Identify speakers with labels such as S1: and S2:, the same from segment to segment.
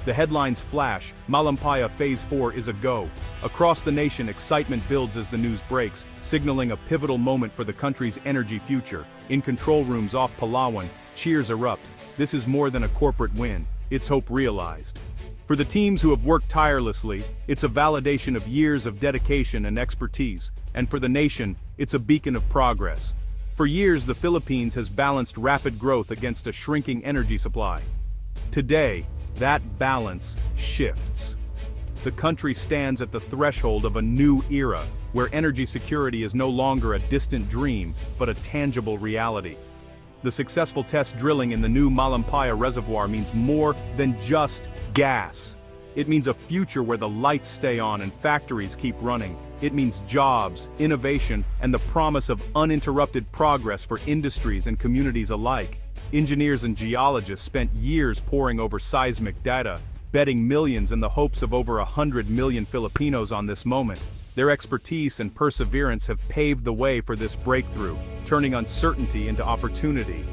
S1: The headlines flash, Malampaya Phase 4 is a go. Across the nation, excitement builds as the news breaks, signaling a pivotal moment for the country's energy future. In control rooms off Palawan, cheers erupt. This is more than a corporate win, it's hope realized. For the teams who have worked tirelessly, it's a validation of years of dedication and expertise, and for the nation, it's a beacon of progress. For years, the Philippines has balanced rapid growth against a shrinking energy supply. Today, that balance shifts. The country stands at the threshold of a new era, where energy security is no longer a distant dream, but a tangible reality. The successful test drilling in the new Malampaya reservoir means more than just gas. It means a future where the lights stay on and factories keep running. It means jobs, innovation, and the promise of uninterrupted progress for industries and communities alike. Engineers and geologists spent years poring over seismic data, betting millions in the hopes of over 100 million Filipinos on this moment. Their expertise and perseverance have paved the way for this breakthrough, turning uncertainty into opportunity.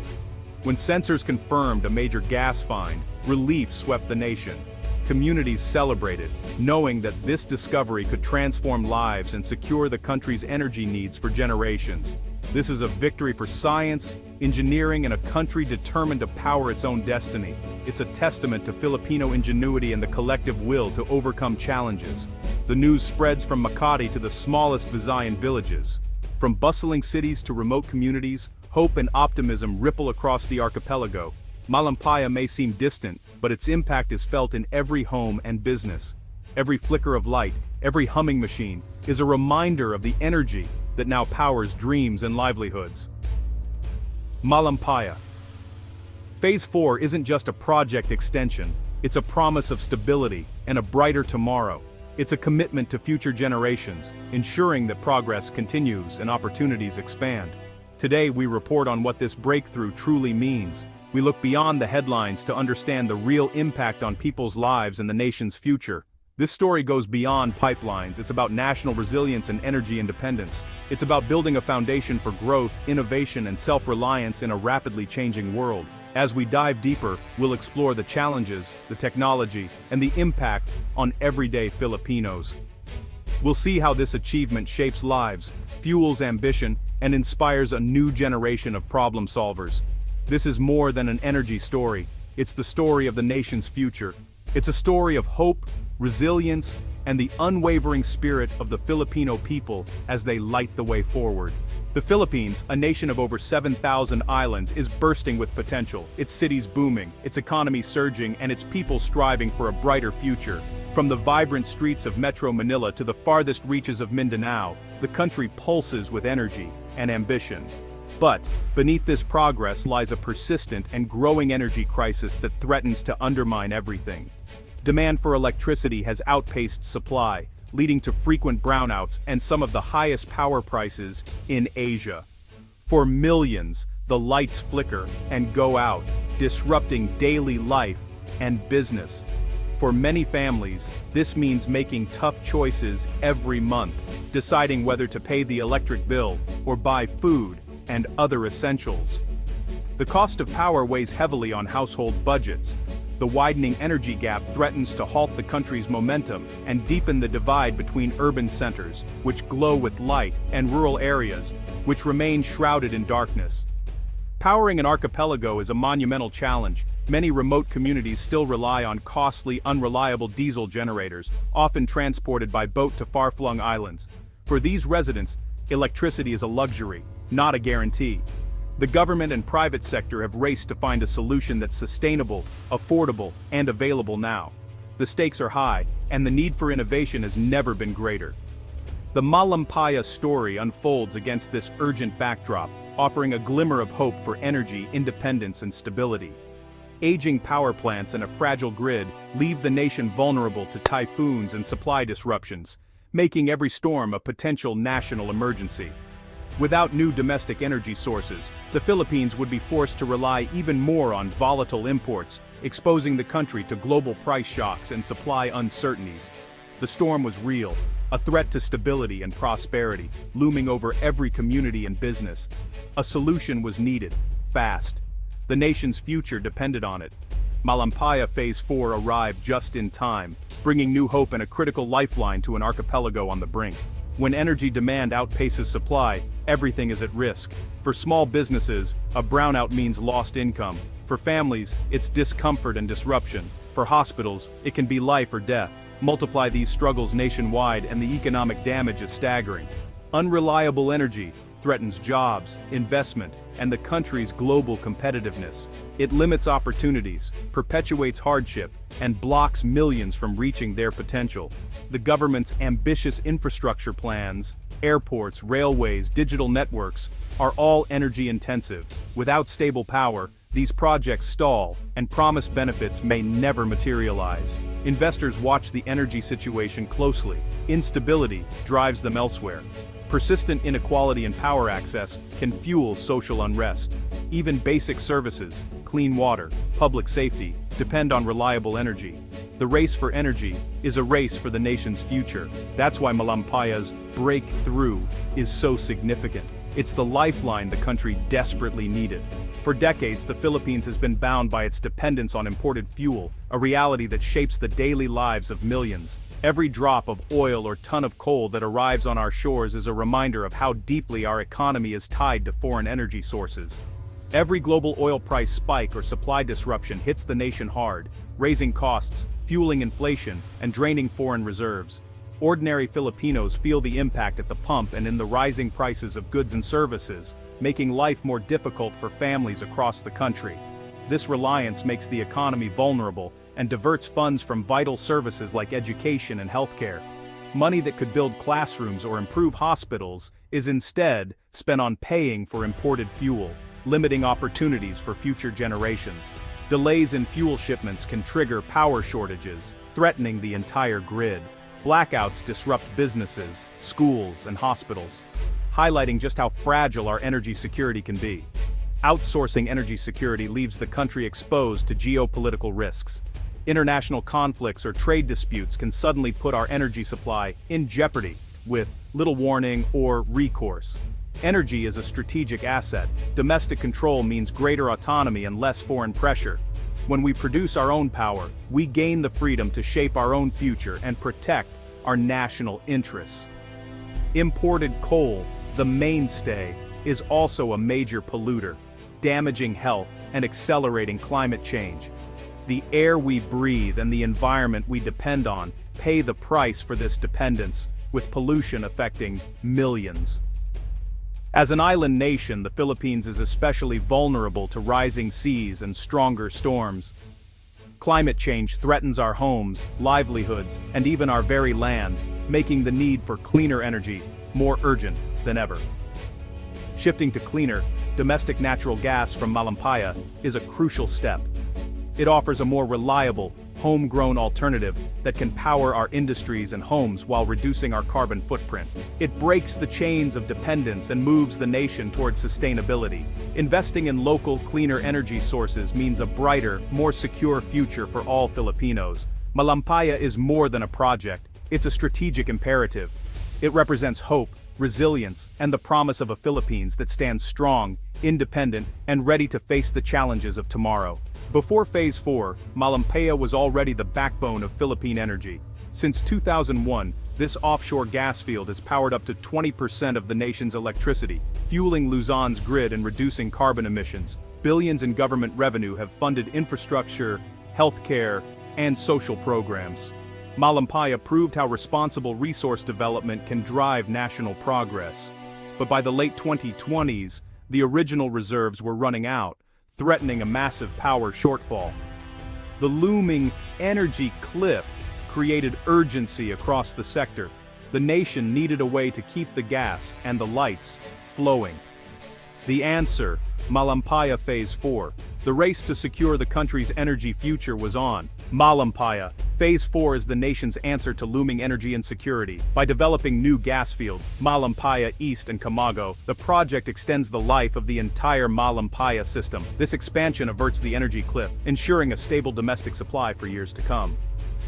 S1: When sensors confirmed a major gas find, relief swept the nation. Communities celebrated, knowing that this discovery could transform lives and secure the country's energy needs for generations. This is a victory for science, engineering, and a country determined to power its own destiny. It's a testament to Filipino ingenuity and the collective will to overcome challenges. The news spreads from Makati to the smallest Visayan villages. From bustling cities to remote communities, hope and optimism ripple across the archipelago. Malampaya may seem distant, but its impact is felt in every home and business. Every flicker of light, every humming machine, is a reminder of the energy that now powers dreams and livelihoods. Malampaya Phase 4 isn't just a project extension, it's a promise of stability and a brighter tomorrow. It's a commitment to future generations, ensuring that progress continues and opportunities expand. Today we report on what this breakthrough truly means. We look beyond the headlines to understand the real impact on people's lives and the nation's future. This story goes beyond pipelines. It's about national resilience and energy independence. It's about building a foundation for growth, innovation, and self-reliance in a rapidly changing world. As we dive deeper, we'll explore the challenges, the technology, and the impact on everyday Filipinos. We'll see how this achievement shapes lives, fuels ambition, and inspires a new generation of problem solvers. This is more than an energy story. It's the story of the nation's future. It's a story of hope, resilience, and the unwavering spirit of the Filipino people as they light the way forward. The Philippines, a nation of over 7,000 islands, is bursting with potential. Its cities booming, its economy surging, and its people striving for a brighter future. From the vibrant streets of Metro Manila to the farthest reaches of Mindanao, the country pulses with energy and ambition. But beneath this progress lies a persistent and growing energy crisis that threatens to undermine everything. Demand for electricity has outpaced supply, leading to frequent brownouts and some of the highest power prices in Asia. For millions, the lights flicker and go out, disrupting daily life and business. For many families, this means making tough choices every month, deciding whether to pay the electric bill or buy food and other essentials. The cost of power weighs heavily on household budgets. The widening energy gap threatens to halt the country's momentum and deepen the divide between urban centers, which glow with light, and rural areas, which remain shrouded in darkness. Powering an archipelago is a monumental challenge. Many remote communities still rely on costly, unreliable diesel generators, often transported by boat to far-flung islands. For these residents, electricity is a luxury, not a guarantee. The government and private sector have raced to find a solution that's sustainable, affordable, and available now. The stakes are high, and the need for innovation has never been greater. The Malampaya story unfolds against this urgent backdrop, offering a glimmer of hope for energy, independence, and stability. Aging power plants and a fragile grid leave the nation vulnerable to typhoons and supply disruptions, making every storm a potential national emergency. Without new domestic energy sources, the Philippines would be forced to rely even more on volatile imports, exposing the country to global price shocks and supply uncertainties. The storm was real, a threat to stability and prosperity, looming over every community and business. A solution was needed, fast. The nation's future depended on it. Malampaya Phase 4 arrived just in time, bringing new hope and a critical lifeline to an archipelago on the brink. When energy demand outpaces supply, everything is at risk. For small businesses, a brownout means lost income. For families, it's discomfort and disruption. For hospitals, it can be life or death. Multiply these struggles nationwide and the economic damage is staggering. Unreliable energy threatens jobs, investment, and the country's global competitiveness. It limits opportunities, perpetuates hardship, and blocks millions from reaching their potential. The government's ambitious infrastructure plans, airports, railways, digital networks, are all energy-intensive. Without stable power, these projects stall, and promised benefits may never materialize. Investors watch the energy situation closely. Instability drives them elsewhere. Persistent inequality in power access can fuel social unrest. Even basic services, clean water, public safety, depend on reliable energy. The race for energy is a race for the nation's future. That's why Malampaya's breakthrough is so significant. It's the lifeline the country desperately needed. For decades, the Philippines has been bound by its dependence on imported fuel, a reality that shapes the daily lives of millions. Every drop of oil or ton of coal that arrives on our shores is a reminder of how deeply our economy is tied to foreign energy sources. Every global oil price spike or supply disruption hits the nation hard, raising costs, fueling inflation, and draining foreign reserves. Ordinary Filipinos feel the impact at the pump and in the rising prices of goods and services, making life more difficult for families across the country. This reliance makes the economy vulnerable and diverts funds from vital services like education and healthcare. Money that could build classrooms or improve hospitals is instead spent on paying for imported fuel, limiting opportunities for future generations. Delays in fuel shipments can trigger power shortages, threatening the entire grid. Blackouts disrupt businesses, schools, and hospitals, highlighting just how fragile our energy security can be. Outsourcing energy security leaves the country exposed to geopolitical risks. International conflicts or trade disputes can suddenly put our energy supply in jeopardy with little warning or recourse. Energy is a strategic asset. Domestic control means greater autonomy and less foreign pressure. When we produce our own power, we gain the freedom to shape our own future and protect our national interests. Imported coal, the mainstay, is also a major polluter, damaging health and accelerating climate change. The air we breathe and the environment we depend on pay the price for this dependence, with pollution affecting millions. As an island nation, the Philippines is especially vulnerable to rising seas and stronger storms. Climate change threatens our homes, livelihoods, and even our very land, making the need for cleaner energy more urgent than ever. Shifting to cleaner, domestic natural gas from Malampaya is a crucial step. It offers a more reliable, homegrown alternative that can power our industries and homes while reducing our carbon footprint. It breaks the chains of dependence and moves the nation towards sustainability. Investing in local, cleaner energy sources means a brighter, more secure future for all Filipinos. Malampaya is more than a project, it's a strategic imperative. It represents hope, resilience, and the promise of a Philippines that stands strong, independent, and ready to face the challenges of tomorrow. Before Phase 4, Malampaya was already the backbone of Philippine energy. Since 2001, this offshore gas field has powered up to 20% of the nation's electricity, fueling Luzon's grid and reducing carbon emissions. Billions in government revenue have funded infrastructure, healthcare, and social programs. Malampaya proved how responsible resource development can drive national progress. But by the late 2020s, the original reserves were running out, threatening a massive power shortfall. The looming energy cliff created urgency across the sector. The nation needed a way to keep the gas and the lights flowing. The answer, Malampaya Phase 4. The race to secure the country's energy future was on. Malampaya Phase 4 is the nation's answer to looming energy insecurity. By developing new gas fields, Malampaya East and Camago, the project extends the life of the entire Malampaya system. This expansion averts the energy cliff, ensuring a stable domestic supply for years to come.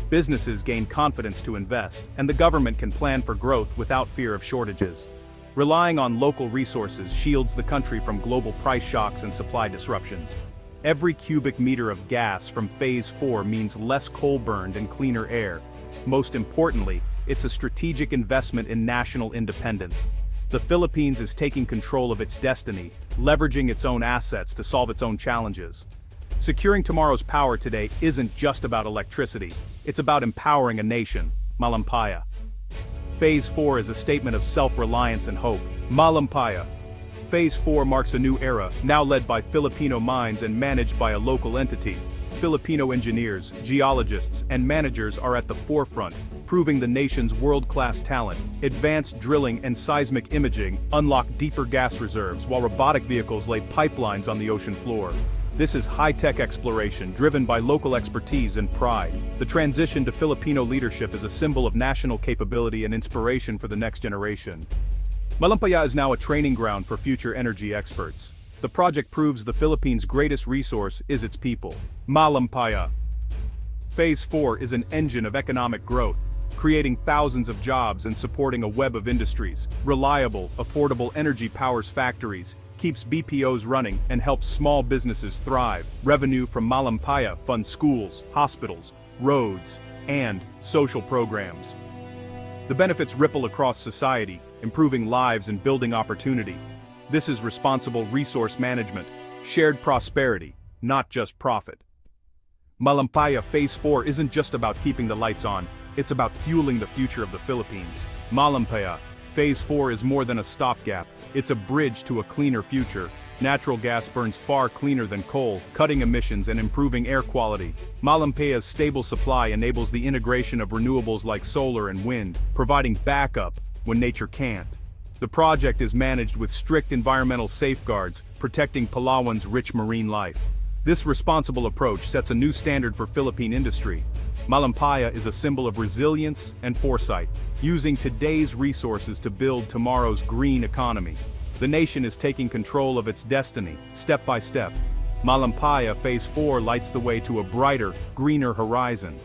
S1: Businesses gain confidence to invest, and the government can plan for growth without fear of shortages. Relying on local resources shields the country from global price shocks and supply disruptions. Every cubic meter of gas from Phase 4 means less coal burned and cleaner air. Most importantly, it's a strategic investment in national independence. The Philippines is taking control of its destiny, leveraging its own assets to solve its own challenges. Securing tomorrow's power today isn't just about electricity, it's about empowering a nation, Malampaya. Phase 4 is a statement of self-reliance and hope. Malampaya. Phase 4 marks a new era, now led by Filipino minds and managed by a local entity. Filipino engineers, geologists, and managers are at the forefront, proving the nation's world-class talent. Advanced drilling and seismic imaging unlock deeper gas reserves, while robotic vehicles lay pipelines on the ocean floor. This is high-tech exploration, driven by local expertise and pride. The transition to Filipino leadership is a symbol of national capability and inspiration for the next generation. Malampaya is now a training ground for future energy experts. The project proves the Philippines' greatest resource is its people. Malampaya. Phase 4 is an engine of economic growth, creating thousands of jobs and supporting a web of industries. Reliable, affordable energy powers factories, keeps BPOs running, and helps small businesses thrive. Revenue from Malampaya funds schools, hospitals, roads, and social programs. The benefits ripple across society, improving lives and building opportunity. This is responsible resource management, shared prosperity, not just profit. Malampaya Phase 4 isn't just about keeping the lights on, it's about fueling the future of the Philippines. Malampaya Phase 4 is more than a stopgap, it's a bridge to a cleaner future. Natural gas burns far cleaner than coal, cutting emissions and improving air quality. Malampaya's stable supply enables the integration of renewables like solar and wind, providing backup when nature can't. The project is managed with strict environmental safeguards, protecting Palawan's rich marine life. This responsible approach sets a new standard for Philippine industry. Malampaya is a symbol of resilience and foresight, using today's resources to build tomorrow's green economy. The nation is taking control of its destiny, step by step. Malampaya Phase 4 lights the way to a brighter, greener horizon.